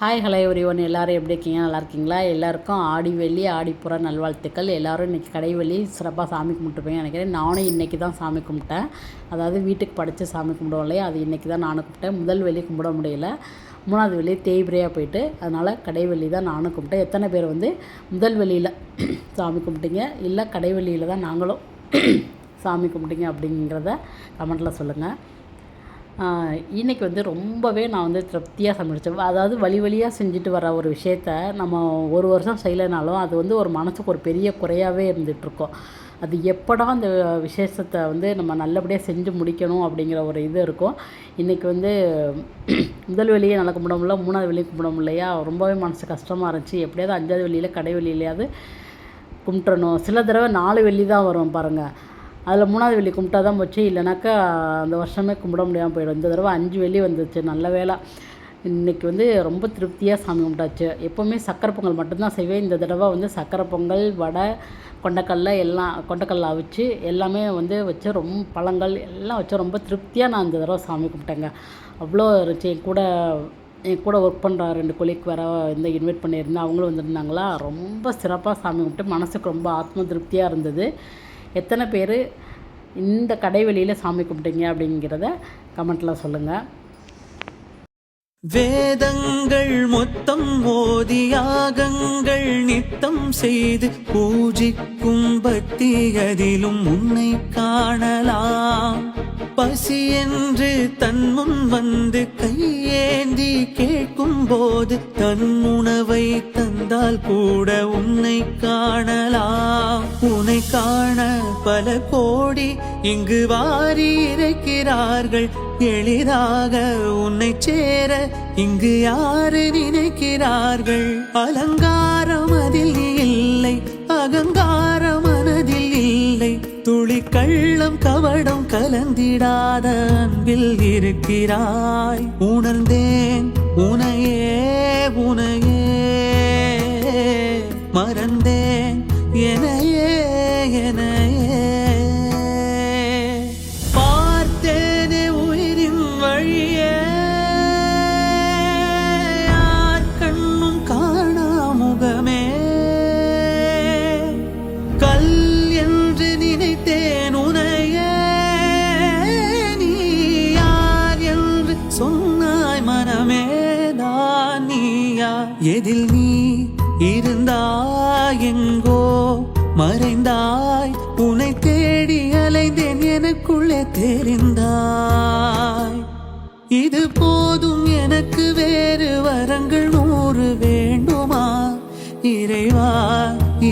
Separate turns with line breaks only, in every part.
Hi hello everyone எல்லோரும் எப்படி இருக்கீங்க? நல்லா இருக்கீங்களா? எல்லாருக்கும் ஆடி வெள்ளி ஆடிப்புற நல்வாழ்த்துக்கள். எல்லோரும் இன்றைக்கி கடைவெளி சிறப்பாக சாமி கும்பிட்டுருப்பீங்கன்னு நினைக்கிறேன். நானும் இன்றைக்கி தான் சாமி கும்பிட்டேன். அதாவது வீட்டுக்கு படைத்து சாமி கும்பிடுவோம் இல்லையா, அது இன்றைக்கி தான் நானும் கும்பிட்டேன். முதல் வெள்ளி கும்பிட முடியல, மூணாவது வெள்ளி தேய்பிரையாக போயிட்டு, அதனால் கடைவெளி தான் நானும் கும்பிட்டேன். எத்தனை பேர் முதல் வெள்ளியில் சாமி கும்பிட்டீங்க, இல்லை கடைவெளியில் தான் நாங்களும் சாமி கும்பிட்டீங்க அப்படிங்கிறத கமெண்ட்டில் சொல்லுங்கள். இன்றைக்கி ரொம்பவே நான் திருப்தியாக சமைச்சேன். அதாவது வழியாக செஞ்சுட்டு வர ஒரு விஷயத்த நம்ம ஒரு வருஷம் செய்யலைனாலும் அது ஒரு மனசுக்கு ஒரு பெரிய குறையாகவே இருந்துகிட்ருக்கோம். அது எப்படா அந்த விசேஷத்தை நம்ம நல்லபடியாக செஞ்சு முடிக்கணும் அப்படிங்கிற ஒரு இது இருக்கும். இன்றைக்கி முதல் வெளியே நல்லா கும்பிட முடியல, மூணாவது வெளியே கும்பிட முடியலையா, ரொம்பவே மனசு கஷ்டமாக இருந்துச்சு. எப்படியாவது அஞ்சாவது வெளியில் கடை வெளியிலையாவது கும்பிட்றணும். சில தடவை 4 வெள்ளி தான் வரும் பாருங்கள். அதில் மூணாவது வெள்ளி கும்பிட்டா தான் போச்சு, இல்லைனாக்கா அந்த வருஷமே கும்பிட முடியாமல் போயிடும். இந்த தடவை 5 வெள்ளி வந்துச்சு, நல்ல வேளை. இன்றைக்கி ரொம்ப திருப்தியாக சாமி கும்பிட்டாச்சு. எப்போவுமே சக்கரை பொங்கல் மட்டும்தான் செய்வேன். இந்த தடவை சக்கரை பொங்கல், வடை, கொண்டக்கடலை எல்லாம் கொண்டக்கடலை அவிச்சு எல்லாமே வச்சு ரொம்ப பழங்கள் எல்லாம் வச்சு ரொம்ப திருப்தியாக நான் இந்த தடவை சாமி கும்பிட்டேங்க. அவ்வளோ இருந்துச்சு. என் கூட ஒர்க் பண்ணுற 2 கொலீக் வேறு இன்வைட் பண்ணியிருந்தேன், அவங்களும் வந்துருந்தாங்களா. ரொம்ப சிறப்பாக சாமி கும்பிட்டு மனசுக்கு ரொம்ப ஆத்ம திருப்தியாக இருந்தது. எத்தனை பேர் இந்த கடைவெளியில் சாமி கும்பிட்டீங்க அப்படிங்கிறத கமெண்ட்டில் சொல்லுங்கள்.
வேதங்கள் மொத்தம் ஓதி யாகங்கள் நித்தம் செய்து பூஜிக்கும் பக்தி அதிலும் உன்னை காணலாம். பசி என்று தன் முன் வந்து கையேந்தி கேட்கும் போது தன் உணவை தந்தால் கூட உன்னை காணலாம். உன்னை காண பல கோடி இங்கு வாரி இருக்கிறார்கள். எளிதாக உன்னை சேர இங்கு யாரு நினைக்கிறார்கள்? அலங்காரம் அதில் இல்லை, அகங்காரம் மனதில் இல்லை. துளி கள்ளம் கவடம் கலந்திடாத அன்பில் இருக்கிறாய். உணர்ந்தேன் உனையே உனையே, மறந்தேன் எனையே எனையே. பார்த்தேனே உயிரின் வழியே, யார் கண்ணும் காணா முகமே. கல் என்று நினைத்தேன் உனையே, நீ யார் என்று சொன்னாய் மனமே. தான் நீயா? எதில் நீ இருந்தாய், எங்கோ மறைந்தாய். உன்னை தேடி அலைந்தேன், எனக்குள்ளே தெரிந்தாய். இது போதும் எனக்கு, வேறு வரங்கள் 100 வேண்டுமா? இறைவா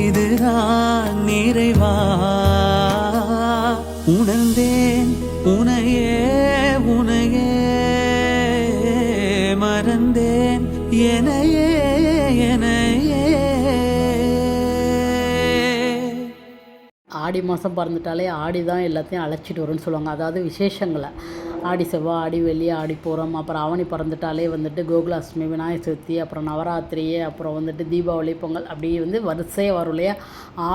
இதுதான் நிறைவா. உணர்ந்தேன் உனையே உனையே, மறந்தேன் எனையே எனையே.
ஆடி மாதம் பிறந்துட்டாலே ஆடி தான் எல்லாத்தையும் அழைச்சிட்டு வரும்னு சொல்லுவாங்க. அதாவது விசேஷங்களை ஆடி செவ்வாய், ஆடி வெள்ளி, ஆடி பூரம், அப்புறம் ஆவணி பிறந்துட்டாலே கோகுலாஷ்டமி, விநாயகர் சதுர்த்தி, அப்புறம் நவராத்திரி, அப்புறம் தீபாவளி, பொங்கல், அப்படி வரிசையாக வரும் இல்லையா.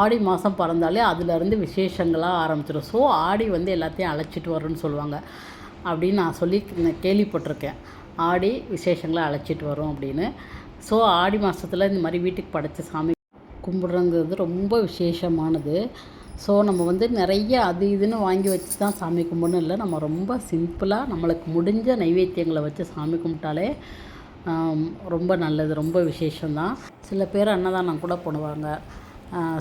ஆடி மாதம் பிறந்தாலே அதுலேருந்து விசேஷங்களாக ஆரம்பிச்சிடும். ஸோ ஆடி எல்லாத்தையும் அழைச்சிட்டு வரும்னு சொல்லுவாங்க அப்படின்னு நான் கேள்விப்பட்டிருக்கேன். ஆடி விசேஷங்களை அழைச்சிட்டு வரும் அப்படின்னு. ஸோ ஆடி மாதத்தில் இந்த மாதிரி வீட்டுக்கு படைச்ச சாமி கும்பிட்றங்கிறது ரொம்ப விசேஷமானது. ஸோ நம்ம நிறைய அது இதுன்னு வாங்கி வச்சு தான் சாமி கும்பிடணும் இல்லை. நம்ம ரொம்ப சிம்பிளாக நம்மளுக்கு முடிஞ்ச நைவேத்தியங்களை வச்சு சாமி கும்பிட்டாலே ரொம்ப நல்லது, ரொம்ப விசேஷம்தான். சில பேர் அன்னதானம் கூட பண்ணுவாங்க.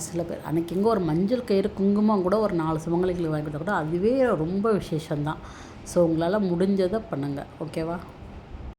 சில பேர் அன்றைக்கி ஒரு மஞ்சள் கயிறு, குங்குமம் கூட ஒரு 4 சுமங்கலிகளுக்கு வாங்கி கொடுத்தா கூட அதுவே ரொம்ப விசேஷம்தான். ஸோ உங்களால் முடிஞ்சதை பண்ணுங்கள், ஓகேவா?